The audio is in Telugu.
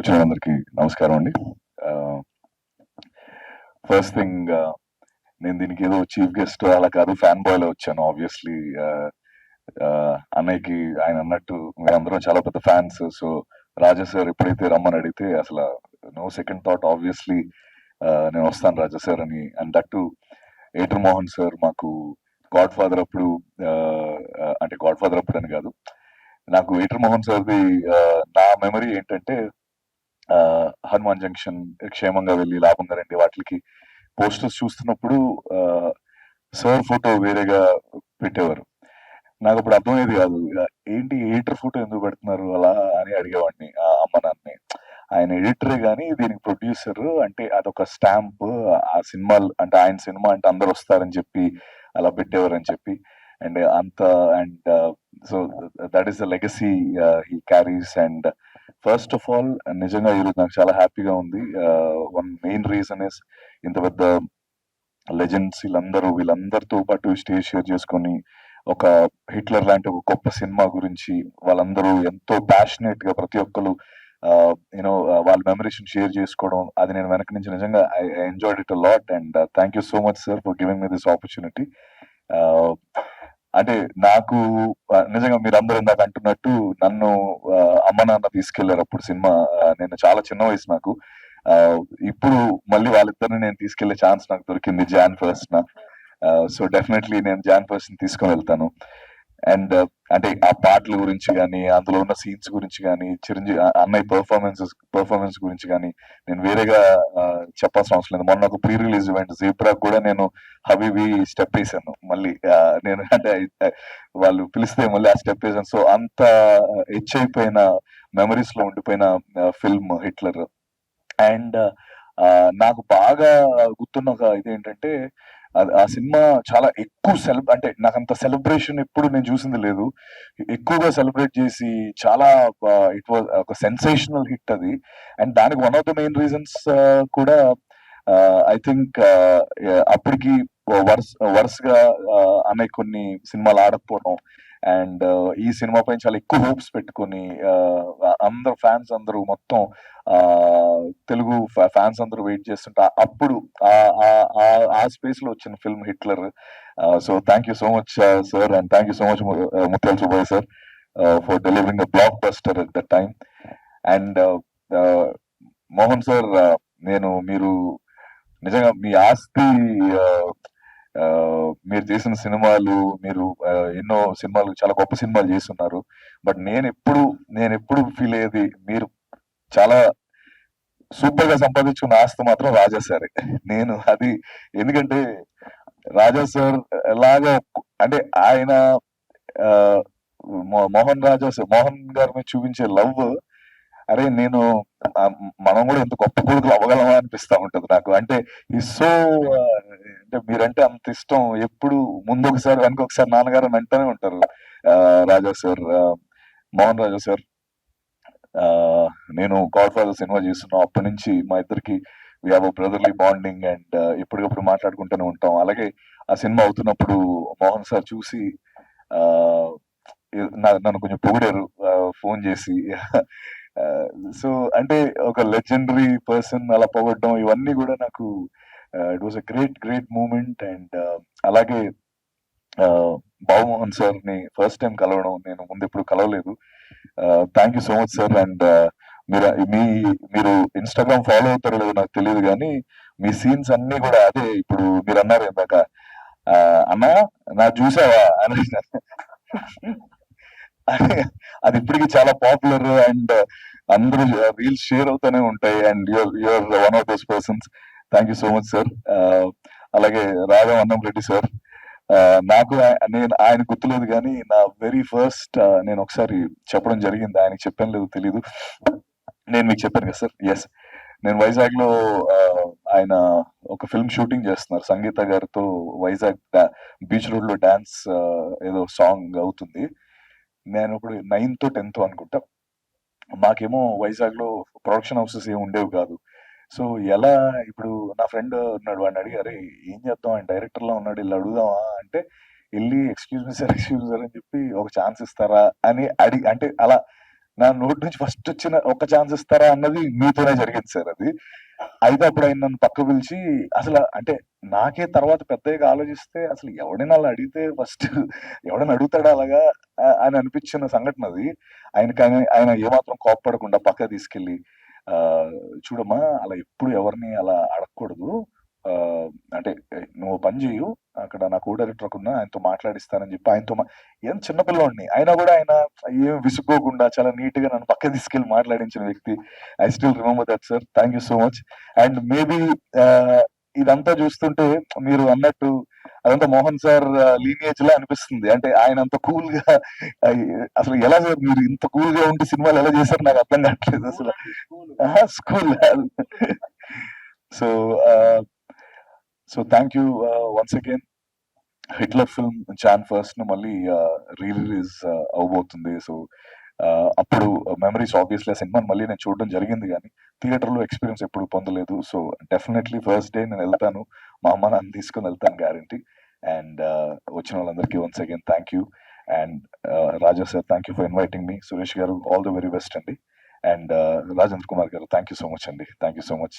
వచ్చిన అందరికి నమస్కారం అండి. ఫస్ట్ థింగ్, నేను దీనికి ఏదో చీఫ్ గెస్ట్ అలా కాదు, ఫ్యాన్ బాయ్ లో వచ్చాను. ఆబ్వియస్లీ అన్నయ్యకి ఆయన అన్నట్టు మేమందరం చాలా పెద్ద ఫ్యాన్స్. సో రాజా సార్ ఎప్పుడైతే రమ్మని అడిగితే అసలు నో సెకండ్ థాట్, ఆబ్వియస్లీ నేను వస్తాను రాజా సార్ అని. And that Ather Mohan sir మాకు గాడ్ ఫాదర్ అప్పుడు, అంటే గాడ్ ఫాదర్ అప్పుడు అని కాదు, నాకు ఏటర్ మోహన్ సార్ది నా మెమరీ ఏంటంటే హనుమాన్ జంక్షన్ క్షేమంగా వెళ్ళి లాభంగా రండి వాటికి పోస్టర్స్ చూస్తున్నప్పుడు సార్ ఫోటో వేరేగా పెట్టేవారు. నాకు అప్పుడు అర్థమయ్యేది కాదు, ఏంటి ఎడిటర్ ఫోటో ఎందుకు పెడుతున్నారు అలా అని అడిగేవాడిని అమ్మ నాన్నని. ఆయన ఎడిటరే కానీ దీనికి ప్రొడ్యూసర్, అంటే అదొక స్టాంప్, ఆ సినిమాలు అంటే ఆయన సినిమా అంటే అందరు వస్తారని చెప్పి అలా పెట్టేవారు అని చెప్పి. అండ్ అంత and so that is the legacy he carries. And first of all నిజంగా ఈరోజు నాకు చాలా హ్యాపీగా ఉంది. వన్ మెయిన్ రీజన్ ఇస్ ఇంత పెద్ద లెజెండ్స్ వీళ్ళందరితో పాటు స్టేజ్ షేర్ చేసుకొని ఒక హిట్లర్ లాంటి ఒక గొప్ప సినిమా గురించి వాళ్ళందరూ ఎంతో ప్యాషనేట్ గా ప్రతి ఒక్కరు యూనో వాళ్ళ మెమరీస్ షేర్ చేసుకోవడం, అది నేను వెనక నుంచి నిజంగా I enjoyed it a lot. And thank you so much sir for giving me this opportunity. అంటే నాకు నిజంగా మీరు అందరూ ఇందాక అంటున్నట్టు నన్ను అమ్మ నాన్న తీసుకెళ్లారు అప్పుడు సినిమా. నేను చాలా చిన్న వయసు నాకు. ఇప్పుడు మళ్ళీ వాళ్ళిద్దరిని నేను తీసుకెళ్లే ఛాన్స్ నాకు దొరికింది Jan 1st. సో డెఫినెట్లీ నేను Jan 1st తీసుకొని వెళ్తాను. అండ్ అంటే ఆ పాటల గురించి కానీ, అందులో ఉన్న సీన్స్ గురించి కానీ, చిరంజీవి అన్నయ్య పర్ఫార్మెన్స్ గురించి కానీ నేను వేరేగా చెప్పాల్సిన అవసరం లేదు. మొన్న ఒక ప్రీ రిలీజ్ ఈవెంట్ జీబ్రా కూడా నేను హబీబీ స్టెప్ వేసాను మళ్ళీ. నేను అంటే వాళ్ళు పిలిస్తే మళ్ళీ ఆ స్టెప్ వేసాను. సో అంత హెచ్ అయిపోయిన మెమరీస్ లో ఉండిపోయిన ఫిల్మ్ హిట్లర్. అండ్ నాకు బాగా గుర్తున్న ఒక ఇదేంటంటే, ఆ సినిమా చాలా ఎక్కువ అంటే నాకు అంత సెలబ్రేషన్ ఎప్పుడు నేను చూసింది లేదు. ఎక్కువగా సెలబ్రేట్ చేసి చాలా ఇట్ వాజ్ ఒక సెన్సేషనల్ హిట్ అది. అండ్ దానికి one of the main reasons కూడా ఐ థింక్ అప్పటికి వరుసగా అనే కొన్ని సినిమాలు ఆడకపోవడం, అండ్ ఈ సినిమా పైన చాలా ఎక్కువ హోప్స్ పెట్టుకొని అందరు ఫ్యాన్స్ అందరూ మొత్తం తెలుగు ఫ్యాన్స్ అందరూ వెయిట్ చేస్తుంటే అప్పుడు ఆ స్పేస్ లో వచ్చిన film Hitler. So thank you so much sir, and thank you so much Muthyala Subbayya sir for delivering a blockbuster at that time. And Mohan sir, మీరు నిజంగా మీ ఆస్తి, మీరు చేసిన సినిమాలు, మీరు ఎన్నో సినిమాలు, చాలా గొప్ప సినిమాలు చేస్తున్నారు. బట్ నేను ఎప్పుడు ఫీల్ అయ్యేది, మీరు చాలా సూపర్ గా సంపాదించుకున్న ఆస్తి మాత్రం రాజా సారే. నేను అది ఎందుకంటే రాజా సార్ ఎలాగా అంటే ఆయన మోహన్ గారి మీద చూపించే లవ్, అరే మనం కూడా ఎంత గొప్ప కొడుకులు అవ్వగలమా అనిపిస్తా ఉంటది నాకు. అంటే ఈ సో అంటే మీరంటే అంత ఇష్టం, ఎప్పుడు ముందొకసారి వెనకొకసారి నాన్నగారు వెంటనే ఉంటారు రాజా సార్, మోహన్ రాజా సార్. నేను గాడ్ ఫాదర్ సినిమా చేస్తున్నాం అప్పటి నుంచి మా ఇద్దరికి we have brotherly bonding, and ఎప్పటికప్పుడు మాట్లాడుకుంటూనే ఉంటాం. అలాగే ఆ సినిమా అవుతున్నప్పుడు మోహన్ సార్ చూసి నన్ను కొంచెం పొగిడారు ఫోన్ చేసి. సో అంటే ఒక లెజెండరీ పర్సన్ అలా పొగడడం, ఇవన్నీ కూడా నాకు it was a great moment. And అలాగే బాబుమోహన్ సార్ ని ఫస్ట్ టైం కలవడం, నేను ముందు ఎప్పుడు కలవలేదు. Thank you so much sir. And మీరు ఇన్స్టాగ్రామ్ ఫాలో అవుతారో లేదో నాకు తెలియదు కానీ మీ సీన్స్ అన్ని కూడా అదే, ఇప్పుడు మీరు అన్నారు ఇందాక అన్నా నా చూసావా అని, అది ఇప్పటికీ చాలా పాపులర్. అండ్ అందరూ రీల్స్ షేర్ అవుతూనే ఉంటాయి. And you are one of those persons. Thank you so much sir. అలాగే రాఘవ అన్నం రెడ్డి సార్, నాకు ఆయన గుర్తులేదు కానీ నా వెరీ ఫస్ట్ నేను ఒకసారి చెప్పడం జరిగింది, ఆయనకి చెప్పాను లేదు తెలీదు, నేను మీకు చెప్పాను కదా సార్. ఎస్, నేను వైజాగ్ లో ఆయన ఒక ఫిల్మ్ షూటింగ్ చేస్తున్నారు సంగీత గారితో. వైజాగ్ బీచ్ రోడ్ లో డాన్స్ ఏదో సాంగ్ అవుతుంది. నేను ఇప్పుడు 9th 10th అనుకుంటా. మాకేమో వైజాగ్ లో ప్రొడక్షన్ హౌసెస్ ఏమి ఉండేవి కాదు. సో ఎలా ఇప్పుడు నా ఫ్రెండ్ ఉన్నాడు, వాడిని అడిగి అరే ఏం చేద్దాం, ఆయన డైరెక్టర్ లా ఉన్నాడు, వెళ్ళి అడుగుదామా అంటే, వెళ్ళి ఎక్స్క్యూజ్ మీ సార్ అని చెప్పి ఒక ఛాన్స్ ఇస్తారా అని అంటే అలా నా నోటి నుంచి ఫస్ట్ వచ్చిన ఒక ఛాన్స్ ఇస్తారా అన్నది మీతోనే జరిగింది సార్ అది. అయితే అప్పుడు ఆయన నన్ను పక్కకు పిలిచి అసలు అంటే నాకే తర్వాత పెద్దగా ఆలోచిస్తే అసలు ఎవడైనా అలా అడిగితే ఫస్ట్ ఎవడైనా అడుగుతాడా అలాగా అని అనిపించిన సంఘటన అది. ఆయన ఏమాత్రం కోప్పడకుండా పక్కకు తీసుకెళ్ళి చూడమ్మా అలా ఎప్పుడు ఎవరిని అలా అడగకూడదు. అంటే నువ్వు పని చేయు, అక్కడ నా కో డైరెక్టర్ ఉన్నా ఆయనతో మాట్లాడిస్తానని చెప్పి ఆయనతో ఏం చిన్నపిల్లోడిని అయినా కూడా ఆయన ఏం విసుక్కోకుండా చాలా నీట్ గా నన్ను పక్కకు తీసుకెళ్లి మాట్లాడించిన వ్యక్తి. I still remember that sir. Thank you so much. And maybe ఇదంతా చూస్తుంటే మీరు అన్నట్టు అదంతా మోహన్ సార్ లీనియేజ్ లా అనిపిస్తుంది. అంటే ఆయన అంత కూల్ గా అసలు ఎలా సార్ మీరు ఇంత కూల్ గా ఉండి సినిమాలు ఎలా చేశారు నాకు అర్థం కావట్లేదు అసలు. School so so thank you once again. Hitler film Jan 1st మళ్ళీ రీ రిలీజ్ అవబోతుంది. సో అప్పుడు మెమరీస్ ఆబ్వియస్లీ ఆ సినిమాని మళ్ళీ నేను చూడడం జరిగింది కానీ థియేటర్లో ఎక్స్పీరియన్స్ ఎప్పుడు పొందలేదు. సో డెఫినెట్లీ ఫస్ట్ డే నేను వెళ్తాను, మా అమ్మ నాన్న తీసుకొని వెళ్తాను గ్యారంటీ. అండ్ వచ్చిన వాళ్ళందరికీ once again thank you. And Raja sir thank you for inviting మీ. Suresh garu all the very best అండి. And Rajendra Kumar garu thank you so much అండి. Thank you so much.